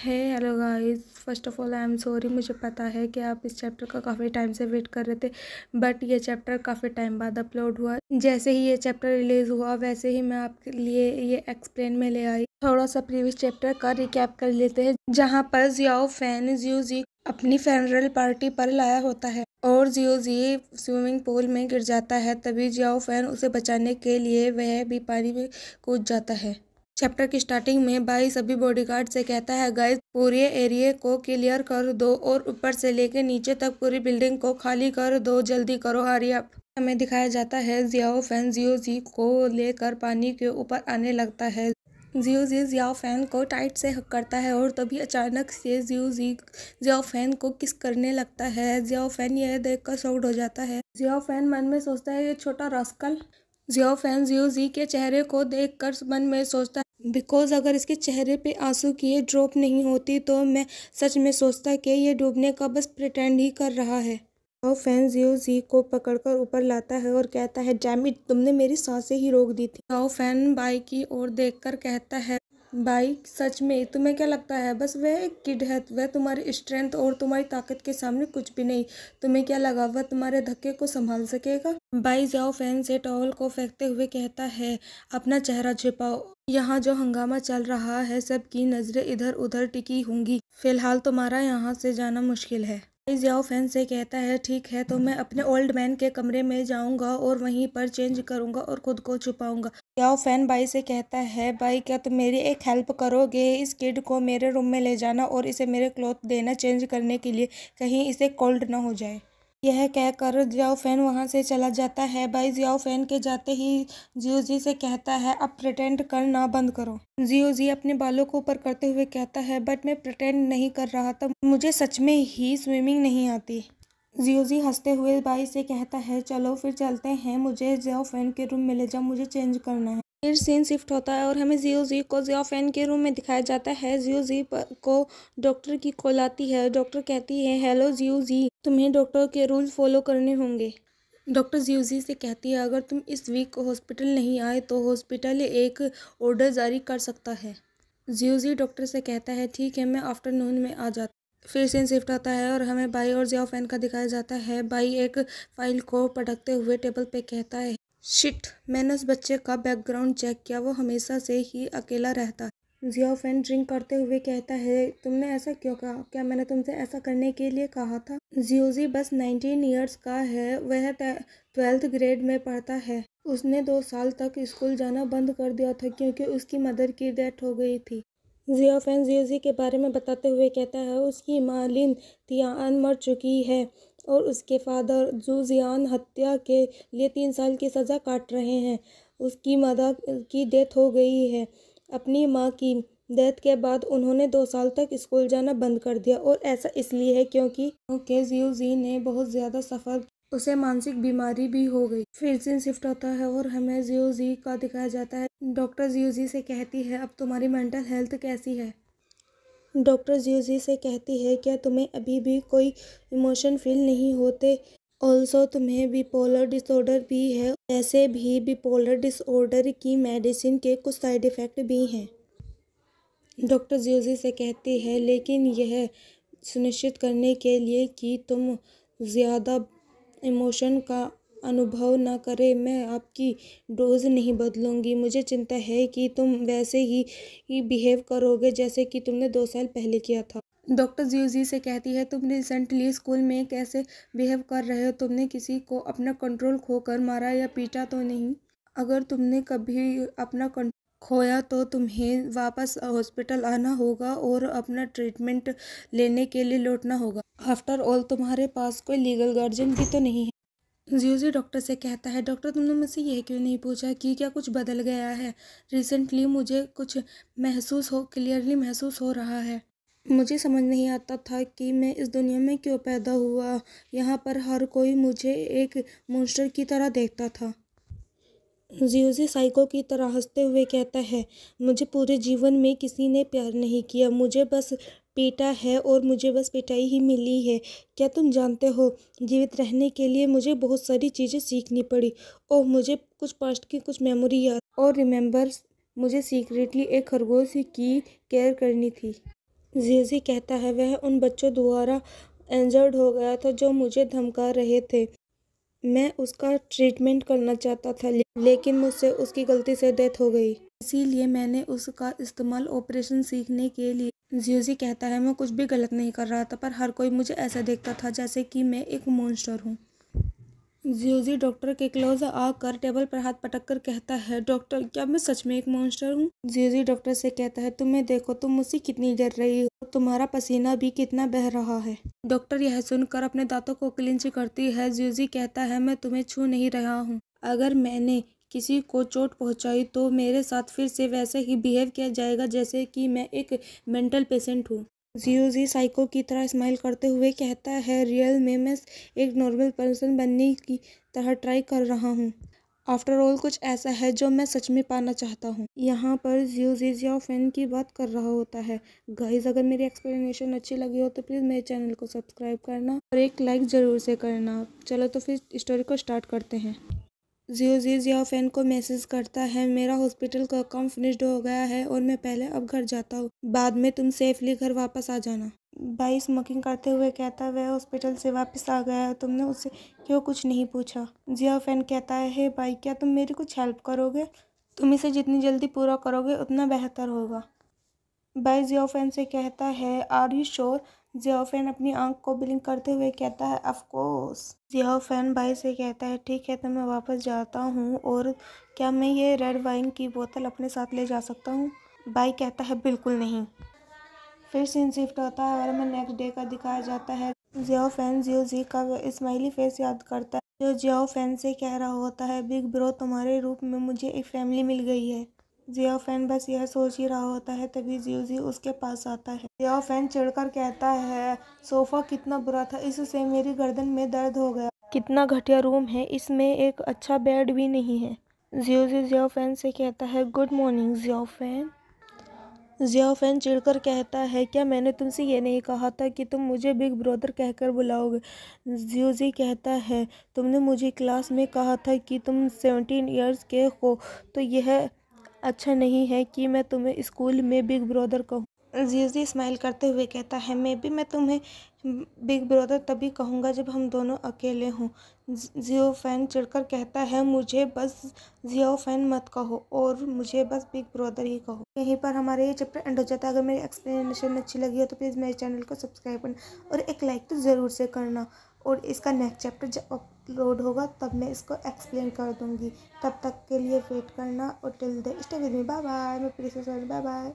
Hello guys, first of all I am sorry. मुझे पता है कि आप इस चैप्टर का काफ़ी टाइम से वेट कर रहे थे, बट ये चैप्टर काफ़ी टाइम बाद अपलोड हुआ। जैसे ही ये चैप्टर रिलीज़ हुआ वैसे ही मैं आपके लिए ये एक्सप्लेन में ले आई। थोड़ा सा प्रीवियस चैप्टर का रिकैप कर लेते हैं, जहाँ पर जियाओ फैन जियोजी अपनी फेनरल पार्टी पर लाया होता है और जियोजी स्विमिंग पूल में गिर जाता है। तभी जियाओ फैन उसे बचाने के लिए वह भी पानी में कूद जाता है। चैप्टर की स्टार्टिंग में बाई सभी बॉडीगार्ड से कहता है, गाइस पूरे एरिया को क्लियर कर दो और ऊपर से लेकर नीचे तक पूरी बिल्डिंग को खाली कर दो, जल्दी करो, हरी अप। हमें दिखाया जाता है जियाओ फैन जियोजी को लेकर पानी के ऊपर आने लगता है। जियोजी जियाओ फैन को टाइट से हक करता है और तभी अचानक से जियोजी जियाओ फैन को किस करने लगता है। जियाओ फैन यह देखकर शॉक्ड हो जाता है। जियाओ फैन मन में सोचता है, ये छोटा रास्कल। जियाओ फैन जियोजी के चेहरे को देखकर मन में सोचता है, बिकॉज अगर इसके चेहरे पे आंसू की ये ड्रॉप नहीं होती तो मैं सच में सोचता कि ये डूबने का बस प्रिटेंड ही कर रहा है। जियाओ फैन जियोजी को पकड़कर ऊपर लाता है और कहता है, डैम इट, तुमने मेरी सांसें ही रोक दी थी। जियाओ फैन बाई की ओर देखकर कहता है, भाई सच में तुम्हें क्या लगता है, बस वह एक किड है, वह तुम्हारी स्ट्रेंथ और तुम्हारी ताकत के सामने कुछ भी नहीं। तुम्हें क्या लगा वह तुम्हारे धक्के को संभाल सकेगा। भाई जियाओ फैन से टॉवल को फेंकते हुए कहता है, अपना चेहरा छिपाओ, यहाँ जो हंगामा चल रहा है सबकी नजरें इधर उधर टिकी होंगी, फिलहाल तुम्हारा यहाँ से जाना मुश्किल है। भाई जियाओ फैन से कहता है, ठीक है तो मैं अपने ओल्ड मैन के कमरे में जाऊंगा और वहीं पर चेंज करूंगा और खुद को छुपाऊंगा। जियाओ फैन भाई से कहता है, भाई क्या तुम मेरी एक हेल्प करोगे, इस किड को मेरे रूम में ले जाना और इसे मेरे क्लॉथ देना चेंज करने के लिए, कहीं इसे कोल्ड ना हो जाए। यह कहकर जियाओ फैन वहां से चला जाता है। भाई जियाओ फैन के जाते ही जियोजी से कहता है, अब प्रिटेंड करना बंद करो। जियोजी अपने बालों को ऊपर करते हुए कहता है, बट मैं प्रिटेंड नहीं कर रहा था, मुझे सच में ही स्विमिंग नहीं आती। जियोजी हंसते हुए भाई से कहता है, चलो फिर चलते हैं, मुझे जियाओ फैन के रूम में ले जाओ, मुझे चेंज करना है। फिर सीन शिफ्ट होता है और हमें जियोजी को जियाओ फैन के रूम में दिखाया जाता है। जियोजी को डॉक्टर की कॉल आती है। डॉक्टर कहती है, हेलो जियोजी, तुम्हें डॉक्टर के रूल्स फॉलो करने होंगे। डॉक्टर जियोजी से कहती है, अगर तुम इस वीक हॉस्पिटल नहीं आए तो हॉस्पिटल एक ऑर्डर जारी कर सकता है। जियोजी डॉक्टर से कहता है, ठीक है मैं आफ्टरनून में आ जाता। फिर सीन शिफ्ट आता है और हमें बाई और जियाओ फैन का दिखाया जाता है। बाई एक फाइल को पटकते हुए टेबल पे कहता है, शिट, मैंने उस बच्चे का बैकग्राउंड चेक किया, वो हमेशा से ही अकेला रहता है। जियाओ फैन ड्रिंक करते हुए कहता है, तुमने ऐसा क्यों कहा, क्या मैंने तुमसे ऐसा करने के लिए कहा था। जियोजी बस 19 ईयर्स का है, वह 12th ग्रेड में पढ़ता है। उसने 2 साल तक स्कूल जाना बंद कर दिया था क्योंकि उसकी मदर की डेथ हो गई थी। जियाओ फैन जियोजी के बारे में बताते हुए कहता है, उसकी माँ लिन तियान मर चुकी है और उसके फादर जू जियान हत्या के लिए 3 साल की सज़ा काट रहे हैं। उसकी मदर की डेथ हो गई है। अपनी माँ की डेथ के बाद उन्होंने 2 साल तक स्कूल जाना बंद कर दिया और ऐसा इसलिए है क्योंकि जियोजी ने बहुत ज़्यादा सफ़र, उसे मानसिक बीमारी भी हो गई। फिर सीन शिफ्ट होता है और हमें जियोजी का दिखाया जाता है। डॉक्टर जियोजी से कहती है, अब तुम्हारी मेंटल हेल्थ कैसी है। डॉक्टर जियोजी से कहती है, क्या तुम्हें अभी भी कोई इमोशन फील नहीं होते। ऑल्सो तुम्हें बिपोलर डिसऑर्डर भी है। ऐसे भी बिपोलर डिसऑर्डर की मेडिसिन के कुछ साइड इफ़ेक्ट भी हैं। डॉक्टर जियोजी से कहती है, लेकिन यह सुनिश्चित करने के लिए कि तुम ज़्यादा इमोशन का अनुभव ना करे, मैं आपकी डोज नहीं बदलूंगी। मुझे चिंता है कि तुम वैसे ही बिहेव करोगे जैसे कि तुमने 2 साल पहले किया था। डॉक्टर जियोजी से कहती है, तुम रिसेंटली स्कूल में कैसे बिहेव कर रहे हो, तुमने किसी को अपना कंट्रोल खोकर मारा या पीटा तो नहीं। अगर तुमने कभी अपना खोया तो तुम्हें वापस हॉस्पिटल आना होगा और अपना ट्रीटमेंट लेने के लिए लौटना होगा। आफ्टर ऑल तुम्हारे पास कोई लीगल गार्जियन भी तो नहीं है। जियोजी डॉक्टर से कहता है, डॉक्टर तुमने मुझसे यह क्यों नहीं पूछा कि क्या कुछ बदल गया है। रिसेंटली मुझे कुछ क्लियरली महसूस हो रहा है। मुझे समझ नहीं आता था कि मैं इस दुनिया में क्यों पैदा हुआ। यहाँ पर हर कोई मुझे एक मॉन्स्टर की तरह देखता था। जियोजी साइको की तरह हंसते हुए कहता है, मुझे पूरे जीवन में किसी ने प्यार नहीं किया, मुझे बस पीटा है और मुझे बस पिटाई ही मिली है। क्या तुम जानते हो, जीवित रहने के लिए मुझे बहुत सारी चीज़ें सीखनी पड़ी। ओह, मुझे कुछ पास्ट की कुछ मेमोरी याद और रिमेम्बर्स, मुझे सीक्रेटली एक खरगोश की केयर करनी थी। जियोजी कहता है वह उन बच्चों द्वारा इंजर्ड हो गया था जो मुझे धमका रहे थे। मैं उसका ट्रीटमेंट करना चाहता था लेकिन मुझसे उसकी गलती से डेथ हो गई, इसीलिए मैंने उसका इस्तेमाल ऑपरेशन सीखने के लिए। जियोजी कहता है मैं कुछ भी गलत नहीं कर रहा था, पर हर कोई मुझे ऐसा देखता था जैसे कि मैं एक मॉन्स्टर हूँ। जियोजी डॉक्टर के क्लोज आकर टेबल पर हाथ पटक कर कहता है, डॉक्टर क्या मैं सच में एक मॉन्स्टर हूँ? जियोजी डॉक्टर से कहता है, तुम्हें देखो, तुम मुझसे कितनी डर रही हो, तुम्हारा पसीना भी कितना बह रहा है। डॉक्टर यह सुनकर अपने दांतों को क्लिंच करती है। जियोजी कहता है, मैं तुम्हें छू नहीं रहा हूँ। अगर मैंने किसी को चोट पहुंचाई तो मेरे साथ फिर से वैसे ही बिहेव किया जाएगा जैसे कि मैं एक मेंटल पेशेंट हूँ। जियोजी साइको की तरह स्माइल करते हुए कहता है, रियल में मैं एक नॉर्मल पर्सन बनने की तरह ट्राई कर रहा हूँ। आफ्टर ऑल कुछ ऐसा है जो मैं सच में पाना चाहता हूँ। यहाँ पर जियोजी जियाओ फैन की बात कर रहा होता है। गाइस, अगर मेरी एक्सप्लेनेशन अच्छी लगी हो तो प्लीज़ मेरे चैनल को सब्सक्राइब करना और एक लाइक ज़रूर से करना। चलो तो फिर स्टोरी को स्टार्ट करते हैं। जियोजी जियाओ फैन को मैसेज करता है, मेरा हॉस्पिटल का काम फिनिश्ड हो गया है और मैं पहले अब घर जाता हूँ, बाद में तुम सेफली घर वापस आ जाना। भाई स्मोकिंग करते हुए कहता है, वह हॉस्पिटल से वापस आ गया है, तुमने उससे क्यों कुछ नहीं पूछा? जियाओ फैन कहता है, हे भाई, क्या तुम मेरी कुछ हेल्प करोगे? तुम इसे जितनी जल्दी पूरा करोगे उतना बेहतर होगा। भाई जियाओ फैन से कहता है, are you sure? Jiao Fan अपनी आंख को ब्लिंक करते हुए कहता है, ऑफ कोर्स। जियाओ फैन भाई से कहता है, ठीक है तो मैं वापस जाता हूँ, और क्या मैं ये रेड वाइन की बोतल अपने साथ ले जा सकता हूँ? भाई कहता है, बिल्कुल नहीं। फिर सीन शिफ्ट होता है और हमें नेक्स्ट डे का दिखाया जाता है। जियाओ फैन जियोजी का स्माइली फेस याद करता है जो जियाओ फैन से कह रहा होता है, बिग ब्रो, तुम्हारे रूप में मुझे एक फैमिली मिल गई है। जियाओ फैन बस यह सोच ही रहा होता है, तभी जियोजी उसके पास आता है। जियाओ फैन चिढ़कर कहता है, सोफा कितना बुरा था, इससे मेरी गर्दन में दर्द हो गया। कितना घटिया रूम है, इसमें एक अच्छा बेड भी नहीं है। जियोजी जियाओ फैन से कहता है, good morning Xiao Fan. Xiao Fan चिढ़कर कहता है, क्या मैंने तुमसे ये नहीं कहा था कि तुम मुझे बिग ब्रदर कहकर बुलाओगे? जियोजी कहता है, तुमने मुझे क्लास में कहा था कि तुम 17 इयर्स के हो, तो यह अच्छा नहीं है कि मैं तुम्हें स्कूल में बिग ब्रदर कहूँ। जियोजी स्माइल करते हुए कहता है, मैं तुम्हें बिग ब्रदर तभी कहूँगा जब हम दोनों अकेले हों। जियो फैन चिढ़कर कहता है, मुझे बस जियो फैन मत कहो और मुझे बस बिग ब्रदर ही कहो। यहीं पर हमारे ये चैप्टर एंड हो जाता है। अगर मेरी एक्सप्लेनेशन अच्छी लगी हो तो प्लीज़ मेरे चैनल को सब्सक्राइब करना और एक लाइक तो ज़रूर से करना, और इसका नेक्स्ट चैप्टर जब अपलोड होगा तब मैं इसको एक्सप्लेन कर दूँगी। तब तक के लिए वेट करना और till then stay with me. Bye bye. मैं प्रिंसेस, बाय बाय।